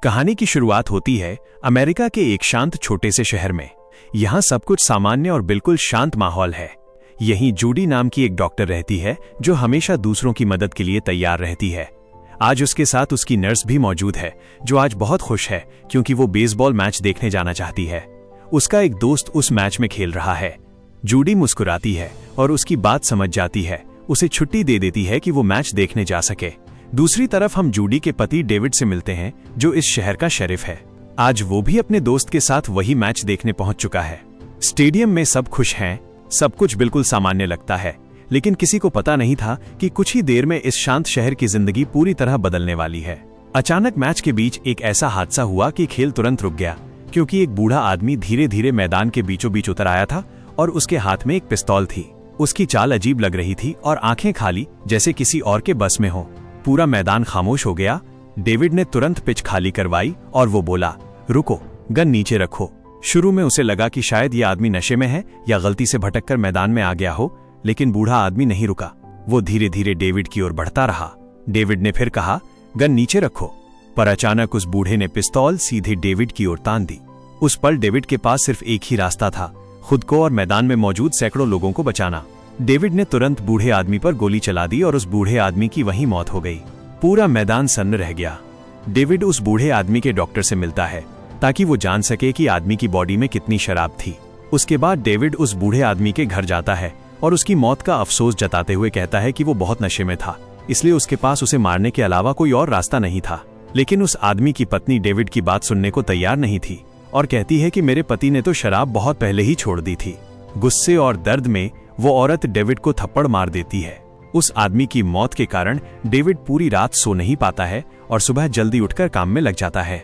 कहानी की शुरुआत होती है अमेरिका के एक शांत छोटे से शहर में। यहाँ सब कुछ सामान्य और बिल्कुल शांत माहौल है। यहीं जूडी नाम की एक डॉक्टर रहती है जो हमेशा दूसरों की मदद के लिए तैयार रहती है। आज उसके साथ उसकी नर्स भी मौजूद है जो आज बहुत खुश है क्योंकि वो बेसबॉल मैच देखने जाना चाहती है। उसका एक दोस्त उस मैच में खेल रहा है। जूडी मुस्कुराती है और उसकी बात समझ जाती है, उसे छुट्टी दे देती है कि वो मैच देखने जा सके। दूसरी तरफ हम जूडी के पति डेविड से मिलते हैं जो इस शहर का शेरिफ है। आज वो भी अपने दोस्त के साथ वही मैच देखने पहुंच चुका है। स्टेडियम में सब खुश हैं, सब कुछ बिल्कुल सामान्य लगता है, लेकिन किसी को पता नहीं था कि कुछ ही देर में इस शांत शहर की जिंदगी पूरी तरह बदलने वाली है। अचानक मैच के बीच एक ऐसा हादसा हुआ कि खेल तुरंत रुक गया क्योंकि एक बूढ़ा आदमी धीरे धीरे मैदान के बीचों बीच उतर आया था और उसके हाथ में एक पिस्तौल थी। उसकी चाल अजीब लग रही थी और आंखें खाली जैसे किसी और के बस में हो। पूरा मैदान खामोश हो गया। डेविड ने तुरंत पिच खाली करवाई और वो बोला, रुको, गन नीचे रखो। शुरू में उसे लगा कि शायद ये आदमी नशे में है या गलती से भटककर मैदान में आ गया हो, लेकिन बूढ़ा आदमी नहीं रुका। वो धीरे धीरे डेविड की ओर बढ़ता रहा। डेविड ने फिर कहा, गन नीचे रखो, पर अचानक उस बूढ़े ने पिस्तौल सीधे डेविड की ओर तान दी। उस पल डेविड के पास सिर्फ एक ही रास्ता था, खुद को और मैदान में मौजूद सैकड़ों लोगों को बचाना। डेविड ने तुरंत बूढ़े आदमी पर गोली चला दी और उस बूढ़े आदमी की वहीं मौत हो गई। पूरा मैदान सन्न रह गया। डेविड उस बूढ़े आदमी के डॉक्टर से मिलता है ताकि वो जान सके कि आदमी की बॉडी में कितनी शराब थी। उसके बाद डेविड उस बूढ़े आदमी के घर जाता है और उसकी मौत का अफसोस जताते हुए कहता है कि वो बहुत नशे में था, इसलिए उसके पास उसे मारने के अलावा कोई और रास्ता नहीं था। लेकिन उस आदमी की पत्नी डेविड की बात सुनने को तैयार नहीं थी और कहती है कि मेरे पति ने तो शराब बहुत पहले ही छोड़ दी थी। गुस्से और दर्द में वो औरत डेविड को थप्पड़ मार देती है। उस आदमी की मौत के कारण डेविड पूरी रात सो नहीं पाता है और सुबह जल्दी उठकर काम में लग जाता है।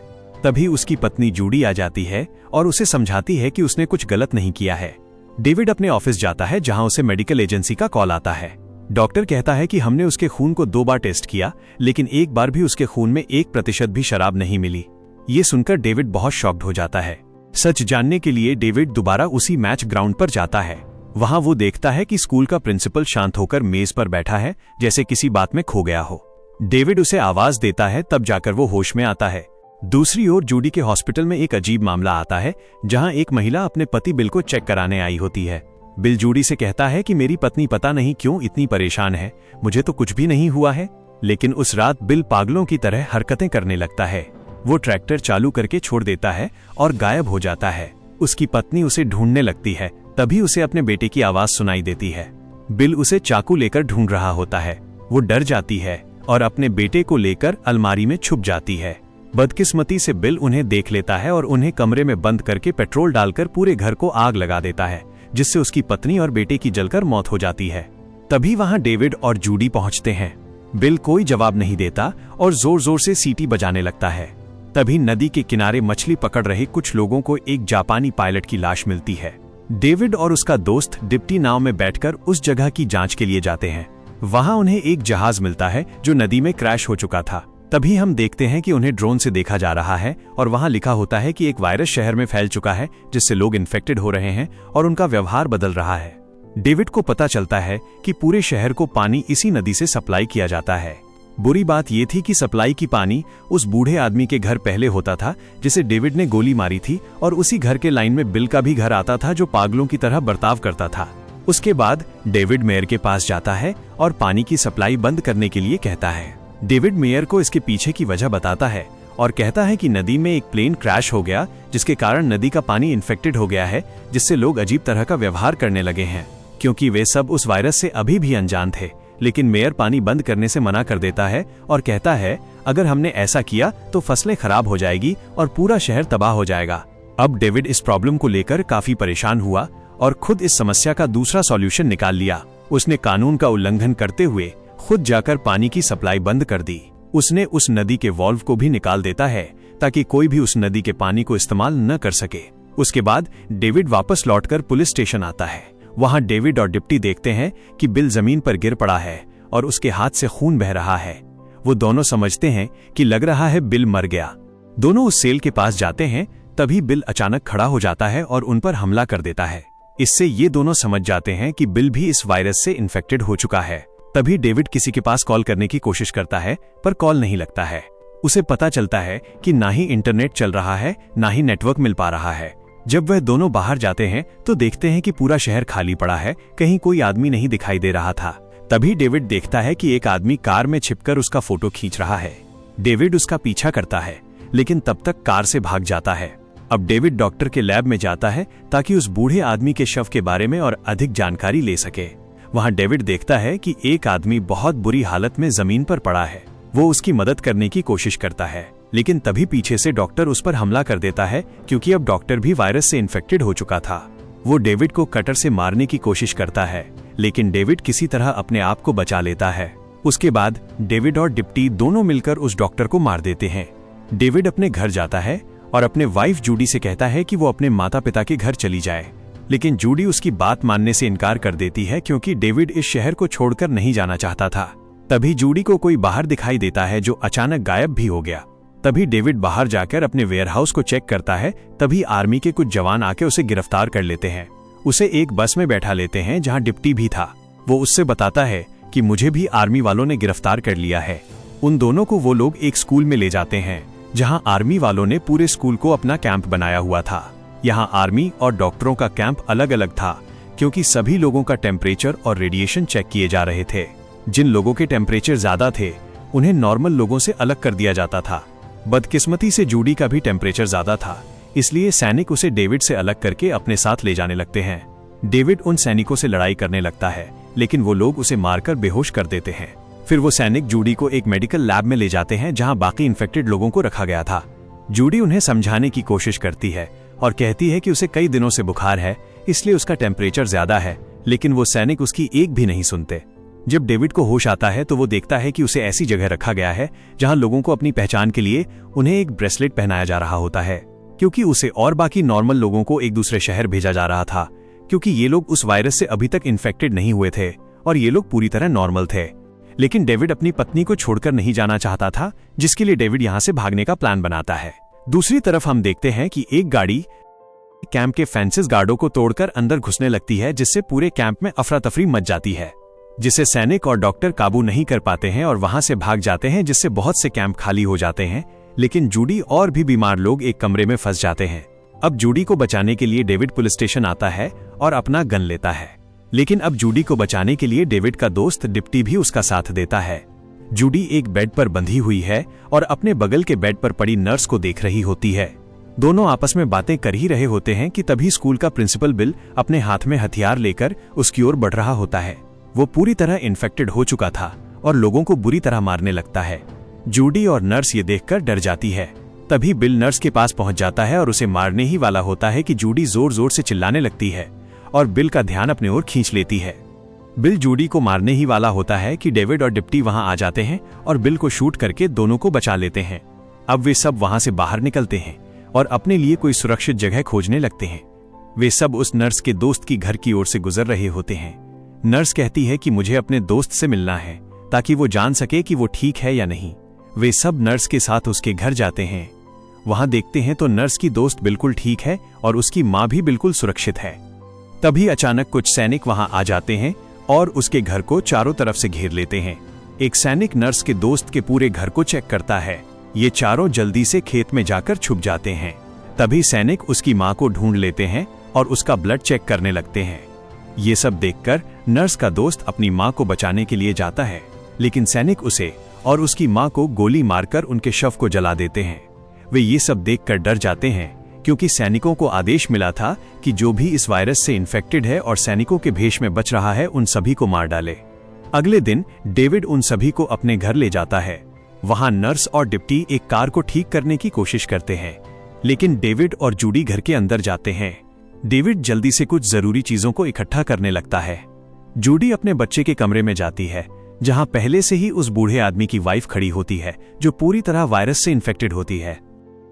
तभी उसकी पत्नी जूडी आ जाती है और उसे समझाती है कि उसने कुछ गलत नहीं किया है। डेविड अपने ऑफिस जाता है जहां उसे मेडिकल एजेंसी का कॉल आता है। डॉक्टर कहता है कि हमने उसके खून को 2 बार टेस्ट किया, लेकिन एक बार भी उसके खून में 1% भी शराब नहीं मिली। ये सुनकर डेविड बहुत शॉक्ड हो जाता है। सच जानने के लिए डेविड दोबारा उसी मैच ग्राउंड पर जाता है। वहां वो देखता है कि स्कूल का प्रिंसिपल शांत होकर मेज पर बैठा है जैसे किसी बात में खो गया हो। डेविड उसे आवाज देता है, तब जाकर वो होश में आता है। दूसरी ओर जूडी के हॉस्पिटल में एक अजीब मामला आता है जहां एक महिला अपने पति बिल को चेक कराने आई होती है। बिल जूडी से कहता है कि मेरी पत्नी पता नहीं क्यों इतनी परेशान है, मुझे तो कुछ भी नहीं हुआ है। लेकिन उस रात बिल पागलों की तरह हरकतें करने लगता है। वो ट्रैक्टर चालू करके छोड़ देता है और गायब हो जाता है। उसकी पत्नी उसे ढूंढने लगती है, तभी उसे अपने बेटे की आवाज सुनाई देती है। बिल उसे चाकू लेकर ढूंढ रहा होता है। वो डर जाती है और अपने बेटे को लेकर अलमारी में छुप जाती है। बदकिस्मती से बिल उन्हें देख लेता है और उन्हें कमरे में बंद करके पेट्रोल डालकर पूरे घर को आग लगा देता है, जिससे उसकी पत्नी और बेटे की जलकर मौत हो जाती है। तभी वहां डेविड और जूडी पहुंचते हैं। बिल कोई जवाब नहीं देता और जोर जोर से सीटी बजाने लगता है। तभी नदी के किनारे मछली पकड़ रहे कुछ लोगों को एक जापानी पायलट की लाश मिलती है। डेविड और उसका दोस्त डिप्टी नाव में बैठकर उस जगह की जांच के लिए जाते हैं। वहां उन्हें एक जहाज मिलता है जो नदी में क्रैश हो चुका था। तभी हम देखते हैं कि उन्हें ड्रोन से देखा जा रहा है और वहां लिखा होता है कि एक वायरस शहर में फैल चुका है जिससे लोग इन्फेक्टेड हो रहे हैं और उनका व्यवहार बदल रहा है। डेविड को पता चलता है कि पूरे शहर को पानी इसी नदी से सप्लाई किया जाता है। बुरी बात यह थी कि सप्लाई की पानी उस बूढ़े आदमी के घर पहले होता था जिसे डेविड ने गोली मारी थी, और उसी घर के लाइन में बिल का भी घर आता था जो पागलों की तरह बर्ताव करता था। उसके बाद डेविड मेयर के पास जाता है और पानी की सप्लाई बंद करने के लिए कहता है। डेविड मेयर को इसके पीछे की वजह बताता है और कहता है कि नदी में एक प्लेन क्रैश हो गया जिसके कारण नदी का पानी इन्फेक्टेड हो गया है, जिससे लोग अजीब तरह का व्यवहार करने लगे हैं। क्योंकि वे सब उस वायरस से अभी भी अनजान थे, लेकिन मेयर पानी बंद करने से मना कर देता है और कहता है अगर हमने ऐसा किया तो फसलें खराब हो जाएगी और पूरा शहर तबाह हो जाएगा। अब डेविड इस प्रॉब्लम को लेकर काफी परेशान हुआ और खुद इस समस्या का दूसरा सॉल्यूशन निकाल लिया। उसने कानून का उल्लंघन करते हुए खुद जाकर पानी की सप्लाई बंद कर दी। उसने उस नदी के वॉल्व को भी निकाल देता है ताकि कोई भी उस नदी के पानी को इस्तेमाल न कर सके। उसके बाद डेविड वापस लौटकर पुलिस स्टेशन आता है। वहां डेविड और डिप्टी देखते हैं कि बिल जमीन पर गिर पड़ा है और उसके हाथ से खून बह रहा है। वो दोनों समझते हैं कि लग रहा है बिल मर गया। दोनों उस सेल के पास जाते हैं, तभी बिल अचानक खड़ा हो जाता है और उन पर हमला कर देता है। इससे ये दोनों समझ जाते हैं कि बिल भी इस वायरस से इन्फेक्टेड हो चुका है। तभी डेविड किसी के पास कॉल करने की कोशिश करता है पर कॉल नहीं लगता है। उसे पता चलता है कि ना ही इंटरनेट चल रहा है ना ही नेटवर्क मिल पा रहा है। जब वह दोनों बाहर जाते हैं तो देखते हैं कि पूरा शहर खाली पड़ा है, कहीं कोई आदमी नहीं दिखाई दे रहा था। तभी डेविड देखता है कि एक आदमी कार में छिपकर उसका फोटो खींच रहा है। डेविड उसका पीछा करता है, लेकिन तब तक कार से भाग जाता है। अब डेविड डॉक्टर के लैब में जाता है ताकि उस बूढ़े आदमी के शव के बारे में और अधिक जानकारी ले सके। वहां डेविड देखता है कि एक आदमी बहुत बुरी हालत में जमीन पर पड़ा है। वो उसकी मदद करने की कोशिश करता है, लेकिन तभी पीछे से डॉक्टर उस पर हमला कर देता है, क्योंकि अब डॉक्टर भी वायरस से इन्फेक्टेड हो चुका था। वो डेविड को कटर से मारने की कोशिश करता है, लेकिन डेविड किसी तरह अपने आप को बचा लेता है। उसके बाद डेविड और डिप्टी दोनों मिलकर उस डॉक्टर को मार देते हैं। डेविड अपने घर जाता है और अपने वाइफ जूडी से कहता है कि वो अपने माता पिता के घर चली जाए, लेकिन जूडी उसकी बात मानने से इनकार कर देती है, क्योंकि डेविड इस शहर को छोड़कर नहीं जाना चाहता था। तभी जूडी को कोई बाहर दिखाई देता है जो अचानक गायब भी हो गया। तभी डेविड बाहर जाकर अपने वेयरहाउस को चेक करता है। तभी आर्मी के कुछ जवान आके उसे गिरफ्तार कर लेते हैं। उसे एक बस में बैठा लेते हैं जहां डिप्टी भी था। वो उससे बताता है कि मुझे भी आर्मी वालों ने गिरफ्तार कर लिया है। उन दोनों को वो लोग एक स्कूल में ले जाते हैं, जहां आर्मी वालों ने पूरे स्कूल को अपना कैंप बनाया हुआ था। यहाँ आर्मी और डॉक्टरों का कैंप अलग अलग था, क्योंकि सभी लोगों का टेम्परेचर और रेडिएशन चेक किए जा रहे थे। जिन लोगों के टेम्परेचर ज्यादा थे उन्हें नॉर्मल लोगों से अलग कर दिया जाता था। बदकिस्मती से जूडी का भी टेम्परेचर ज्यादा था, इसलिए सैनिक उसे डेविड से अलग करके अपने साथ ले जाने लगते हैं। डेविड उन सैनिकों से लड़ाई करने लगता है, लेकिन वो लोग उसे मारकर बेहोश कर देते हैं। फिर वो सैनिक जूडी को एक मेडिकल लैब में ले जाते हैं, जहां बाकी इन्फेक्टेड लोगों को रखा गया था। जूडी उन्हें समझाने की कोशिश करती है और कहती है कि उसे कई दिनों से बुखार है, इसलिए उसका टेम्परेचर ज्यादा है, लेकिन वो सैनिक उसकी एक भी नहीं सुनते। जब डेविड को होश आता है तो वो देखता है कि उसे ऐसी जगह रखा गया है जहां लोगों को अपनी पहचान के लिए उन्हें एक ब्रेसलेट पहनाया जा रहा होता है, क्योंकि उसे और बाकी नॉर्मल लोगों को एक दूसरे शहर भेजा जा रहा था, क्योंकि ये लोग उस वायरस से अभी तक इन्फेक्टेड नहीं हुए थे और ये लोग पूरी तरह नॉर्मल थे। लेकिन डेविड अपनी पत्नी को छोड़कर नहीं जाना चाहता था, जिसके लिए डेविड यहाँ से भागने का प्लान बनाता है। दूसरी तरफ हम देखते हैं कि एक गाड़ी कैंप के फेंसेस गार्डों को तोड़कर अंदर घुसने लगती है, जिससे पूरे कैंप में अफरा तफरी मच जाती है, जिसे सैनिक और डॉक्टर काबू नहीं कर पाते हैं और वहां से भाग जाते हैं, जिससे बहुत से कैंप खाली हो जाते हैं। लेकिन जूडी और भी बीमार लोग एक कमरे में फंस जाते हैं। अब जूडी को बचाने के लिए डेविड पुलिस स्टेशन आता है और अपना गन लेता है, लेकिन अब जूडी को बचाने के लिए डेविड का दोस्त डिप्टी भी उसका साथ देता है। जूडी एक बेड पर बंधी हुई है और अपने बगल के बेड पर पड़ी नर्स को देख रही होती है। दोनों आपस में बातें कर ही रहे होते हैं कि तभी स्कूल का प्रिंसिपल बिल अपने हाथ में हथियार लेकर उसकी ओर बढ़ रहा होता है। वो पूरी तरह इन्फेक्टेड हो चुका था और लोगों को बुरी तरह मारने लगता है। जूडी और नर्स ये देखकर डर जाती है। तभी बिल नर्स के पास पहुंच जाता है और उसे मारने ही वाला होता है कि जूडी जोर जोर से चिल्लाने लगती है और बिल का ध्यान अपने ओर खींच लेती है। बिल जूडी को मारने ही वाला होता है कि डेविड और डिप्टी वहां आ जाते हैं और बिल को शूट करके दोनों को बचा लेते हैं। अब वे सब वहां से बाहर निकलते हैं और अपने लिए कोई सुरक्षित जगह खोजने लगते हैं। वे सब उस नर्स के दोस्त की घर की ओर से गुजर रहे होते हैं। नर्स कहती है कि मुझे अपने दोस्त से मिलना है ताकि वो जान सके कि वो ठीक है या नहीं। वे सब नर्स के साथ उसके घर जाते हैं। वहां देखते हैं तो नर्स की दोस्त बिल्कुल ठीक है और उसकी मां भी बिल्कुल सुरक्षित है। तभी अचानक कुछ सैनिक वहां आ जाते हैं और उसके घर को चारों तरफ से घेर लेते हैं। एक सैनिक नर्स के दोस्त के पूरे घर को चेक करता है। ये चारों जल्दी से खेत में जाकर छुप जाते हैं। तभी सैनिक उसकी मां को ढूंढ लेते हैं और उसका ब्लड चेक करने लगते हैं। ये सब देखकर नर्स का दोस्त अपनी मां को बचाने के लिए जाता है, लेकिन सैनिक उसे और उसकी मां को गोली मारकर उनके शव को जला देते हैं। वे ये सब देखकर डर जाते हैं, क्योंकि सैनिकों को आदेश मिला था कि जो भी इस वायरस से इन्फेक्टेड है और सैनिकों के भेष में बच रहा है, उन सभी को मार डाले। अगले दिन डेविड उन सभी को अपने घर ले जाता है। वहां नर्स और डिप्टी एक कार को ठीक करने की कोशिश करते हैं, लेकिन डेविड और जूडी घर के अंदर जाते हैं। डेविड जल्दी से कुछ जरूरी चीजों को इकट्ठा करने लगता है। जूडी अपने बच्चे के कमरे में जाती है, जहां पहले से ही उस बूढ़े आदमी की वाइफ खड़ी होती है, जो पूरी तरह वायरस से इन्फेक्टेड होती है।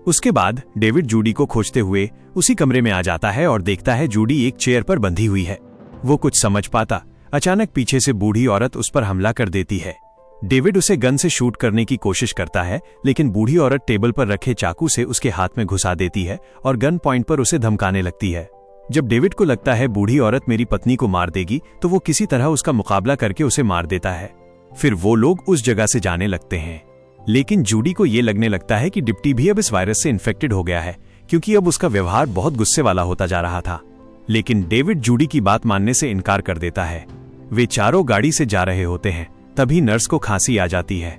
उसके बाद डेविड जूडी को खोजते हुए उसी कमरे में आ जाता है और देखता है जूडी एक चेयर पर बंधी हुई है। वो कुछ समझ पाता, अचानक पीछे से बूढ़ी औरत उस पर हमला कर देती है। डेविड उसे गन से शूट करने की कोशिश करता है, लेकिन बूढ़ी औरत टेबल पर रखे चाकू से उसके हाथ में घुसा देती है और गन पॉइंट पर उसे धमकाने लगती है। जब डेविड को लगता है बूढ़ी औरत मेरी पत्नी को मार देगी, तो वो किसी तरह उसका मुकाबला करके उसे मार देता है। फिर वो लोग उस जगह से जाने लगते हैं। लेकिन जूडी को ये लगने लगता है कि डिप्टी भी अब इस वायरस से इन्फेक्टेड हो गया है, क्योंकि अब उसका व्यवहार बहुत गुस्से वाला होता जा रहा था। लेकिन डेविड जूडी की बात मानने से इनकार कर देता है। वे चारों गाड़ी से जा रहे होते हैं, तभी नर्स को खांसी आ जाती है।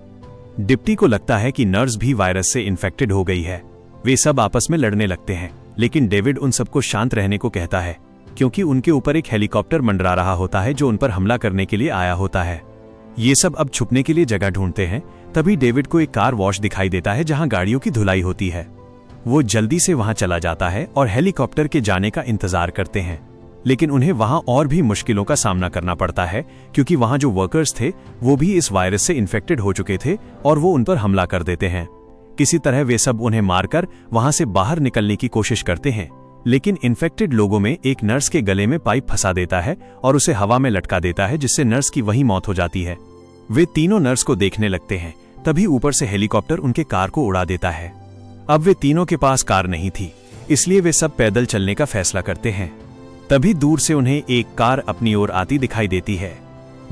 डिप्टी को लगता है कि नर्स भी वायरस से इन्फेक्टेड हो गई है। वे सब आपस में लड़ने लगते हैं, लेकिन डेविड उन सबको शांत रहने को कहता है, क्योंकि उनके ऊपर एक हेलीकॉप्टर मंडरा रहा होता है जो उन पर हमला करने के लिए आया होता है। ये सब अब छुपने के लिए जगह ढूंढते हैं। तभी डेविड को एक कार वॉश दिखाई देता है जहां गाड़ियों की धुलाई होती है। वो जल्दी से वहां चला जाता है और हेलीकॉप्टर के जाने का इंतजार करते हैं, लेकिन उन्हें वहां और भी मुश्किलों का सामना करना पड़ता है, क्योंकि वहां जो वर्कर्स थे वो भी इस वायरस से इन्फेक्टेड हो चुके थे और वो उन पर हमला कर देते हैं। किसी तरह वे सब उन्हें मारकर वहां से बाहर निकलने की कोशिश करते हैं, लेकिन इन्फेक्टेड लोगों में एक नर्स के गले में पाइप फंसा देता है और उसे हवा में लटका देता है, जिससे नर्स की वहीं मौत हो जाती है। वे तीनों नर्स को देखने लगते हैं, तभी ऊपर से हेलीकॉप्टर उनके कार को उड़ा देता है। अब वे तीनों के पास कार नहीं थी, इसलिए वे सब पैदल चलने का फैसला करते हैं। तभी दूर से उन्हें एक कार अपनी ओर आती दिखाई देती है।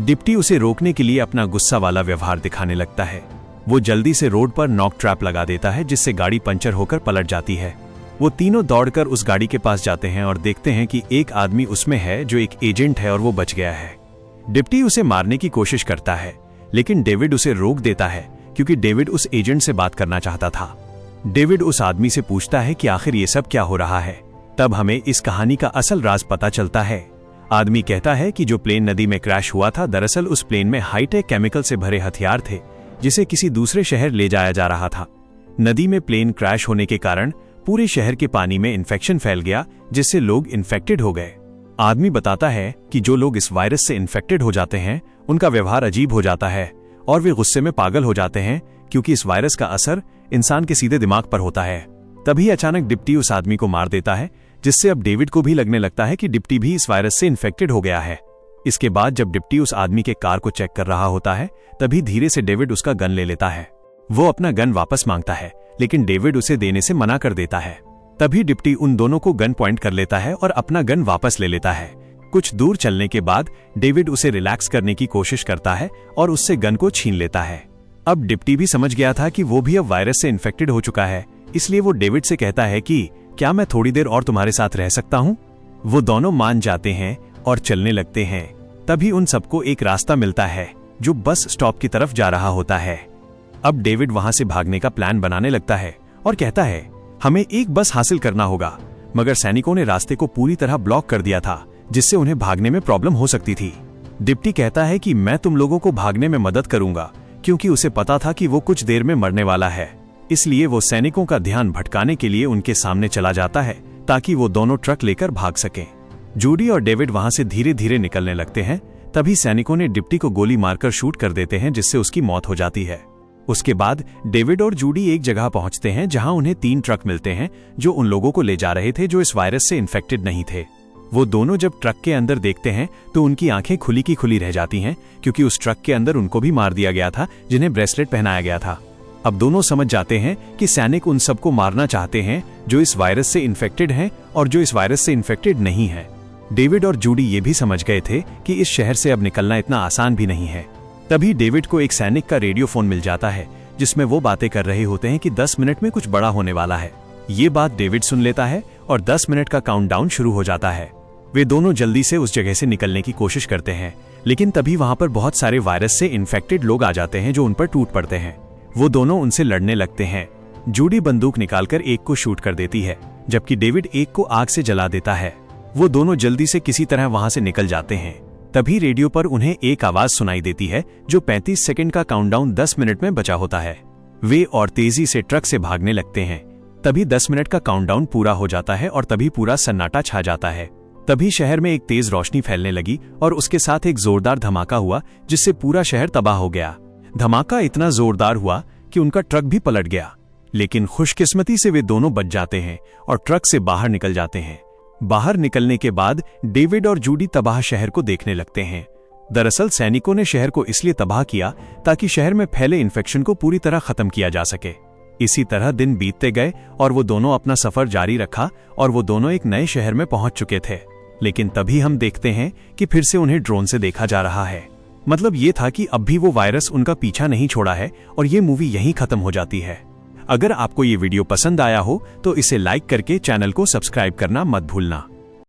डिप्टी उसे रोकने के लिए अपना गुस्सा वाला व्यवहार दिखाने लगता है। वो जल्दी से रोड पर नॉक ट्रैप लगा देता है, जिससे गाड़ी पंचर होकर पलट जाती है। वो तीनों दौड़कर उस गाड़ी के पास जाते हैं और देखते हैं कि एक आदमी उसमें है जो एक एजेंट है और वो बच गया है। डिप्टी उसे मारने की कोशिश करता है, लेकिन डेविड उसे रोक देता है, क्योंकि डेविड उस एजेंट से बात करना चाहता था। डेविड उस आदमी से पूछता है कि आखिर ये सब क्या हो रहा है। तब हमें इस कहानी का असल राज पता चलता है। आदमी कहता है कि जो प्लेन नदी में क्रैश हुआ था, दरअसल उस प्लेन में हाईटेक केमिकल से भरे हथियार थे, जिसे किसी दूसरे शहर ले जाया जा रहा था। नदी में प्लेन क्रैश होने के कारण पूरे शहर के पानी में इन्फेक्शन फैल गया, जिससे लोग इन्फेक्टेड हो गए। आदमी बताता है कि जो लोग इस वायरस से इन्फेक्टेड हो जाते हैं, उनका व्यवहार अजीब हो जाता है और वे गुस्से में पागल हो जाते हैं, क्योंकि इस वायरस का असर इंसान के सीधे दिमाग पर होता है। तभी अचानक डिप्टी उस आदमी को मार देता है, जिससे अब डेविड को भी लगने लगता है कि डिप्टी भी इस वायरस से इन्फेक्टेड हो गया है। इसके बाद जब डिप्टी उस आदमी के कार को चेक कर रहा होता है, तभी धीरे से डेविड उसका गन ले लेता है। वो अपना गन वापस मांगता है, लेकिन डेविड उसे देने से मना कर देता है। तभी डिप्टी उन दोनों को गन पॉइंट कर लेता है और अपना गन वापस ले लेता है। कुछ दूर चलने के बाद डेविड उसे रिलैक्स करने की कोशिश करता है और उससे गन को छीन लेता है। अब डिप्टी भी समझ गया था कि वो भी अब वायरस से इन्फेक्टेड हो चुका है, इसलिए वो डेविड से कहता है कि क्या मैं थोड़ी देर और तुम्हारे साथ रह सकता हूँ। वो दोनों मान जाते हैं और चलने लगते हैं। तभी उन सबको एक रास्ता मिलता है जो बस स्टॉप की तरफ जा रहा होता है। अब डेविड वहां से भागने का प्लान बनाने लगता है और कहता है, हमें एक बस हासिल करना होगा, मगर सैनिकों ने रास्ते को पूरी तरह ब्लॉक कर दिया था, जिससे उन्हें भागने में प्रॉब्लम हो सकती थी। डिप्टी कहता है कि मैं तुम लोगों को भागने में मदद करूंगा, क्योंकि उसे पता था कि वो कुछ देर में मरने वाला है। इसलिए वो सैनिकों का ध्यान भटकाने के लिए उनके सामने चला जाता है, ताकि वो दोनों ट्रक लेकर भाग सकें। जूडी और डेविड वहां से धीरे धीरे निकलने लगते हैं। तभी सैनिकों ने डिप्टी को गोली मारकर शूट कर देते हैं, जिससे उसकी मौत हो जाती है। उसके बाद डेविड और जूडी एक जगह पहुंचते हैं जहां उन्हें 3 ट्रक मिलते हैं जो उन लोगों को ले जा रहे थे जो इस वायरस से इन्फेक्टेड नहीं थे। वो दोनों जब ट्रक के अंदर देखते हैं तो उनकी आंखें खुली की खुली रह जाती हैं, क्योंकि उस ट्रक के अंदर उनको भी मार दिया गया था जिन्हें ब्रेसलेट पहनाया गया था। अब दोनों समझ जाते हैं कि सैनिक उन सबको मारना चाहते हैं जो इस वायरस से इन्फेक्टेड हैं और जो इस वायरस से इन्फेक्टेड नहीं है। डेविड और जूडी ये भी समझ गए थे कि इस शहर से अब निकलना इतना आसान भी नहीं है। तभी डेविड को एक सैनिक का रेडियो फोन मिल जाता है, जिसमें वो बातें कर रहे होते हैं कि 10 मिनट में कुछ बड़ा होने वाला है। ये बात डेविड सुन लेता है और 10 मिनट का काउंटडाउन शुरू हो जाता है। वे दोनों जल्दी से उस जगह से निकलने की कोशिश करते हैं, लेकिन तभी वहां पर बहुत सारे वायरस से इन्फेक्टेड लोग आ जाते हैं जो उन पर टूट पड़ते हैं। वो दोनों उनसे लड़ने लगते हैं। जूडी बंदूक निकालकर एक को शूट कर देती है, जबकि डेविड एक को आग से जला देता है। वो दोनों जल्दी से किसी तरह वहां से निकल जाते हैं। तभी रेडियो पर उन्हें एक आवाज सुनाई देती है जो 35 सेकंड का काउंटडाउन 10 मिनट में बचा होता है। वे और तेजी से ट्रक से भागने लगते हैं। तभी 10 मिनट का काउंटडाउन पूरा हो जाता है और तभी पूरा सन्नाटा छा जाता है। तभी शहर में एक तेज रोशनी फैलने लगी और उसके साथ एक जोरदार धमाका हुआ, जिससे पूरा शहर तबाह हो गया। धमाका इतना जोरदार हुआ कि उनका ट्रक भी पलट गया, लेकिन खुशकिस्मती से वे दोनों बच जाते हैं और ट्रक से बाहर निकल जाते हैं। बाहर निकलने के बाद डेविड और जूडी तबाह शहर को देखने लगते हैं। दरअसल सैनिकों ने शहर को इसलिए तबाह किया ताकि शहर में फैले इन्फेक्शन को पूरी तरह खत्म किया जा सके। इसी तरह दिन बीतते गए और वो दोनों अपना सफर जारी रखा और वो दोनों एक नए शहर में पहुंच चुके थे। लेकिन तभी हम देखते हैं कि फिर से उन्हें ड्रोन से देखा जा रहा है। मतलब ये था कि अब भी वो वायरस उनका पीछा नहीं छोड़ा है और ये मूवी यहीं खत्म हो जाती है। अगर आपको ये वीडियो पसंद आया हो तो इसे लाइक करके चैनल को सब्सक्राइब करना मत भूलना।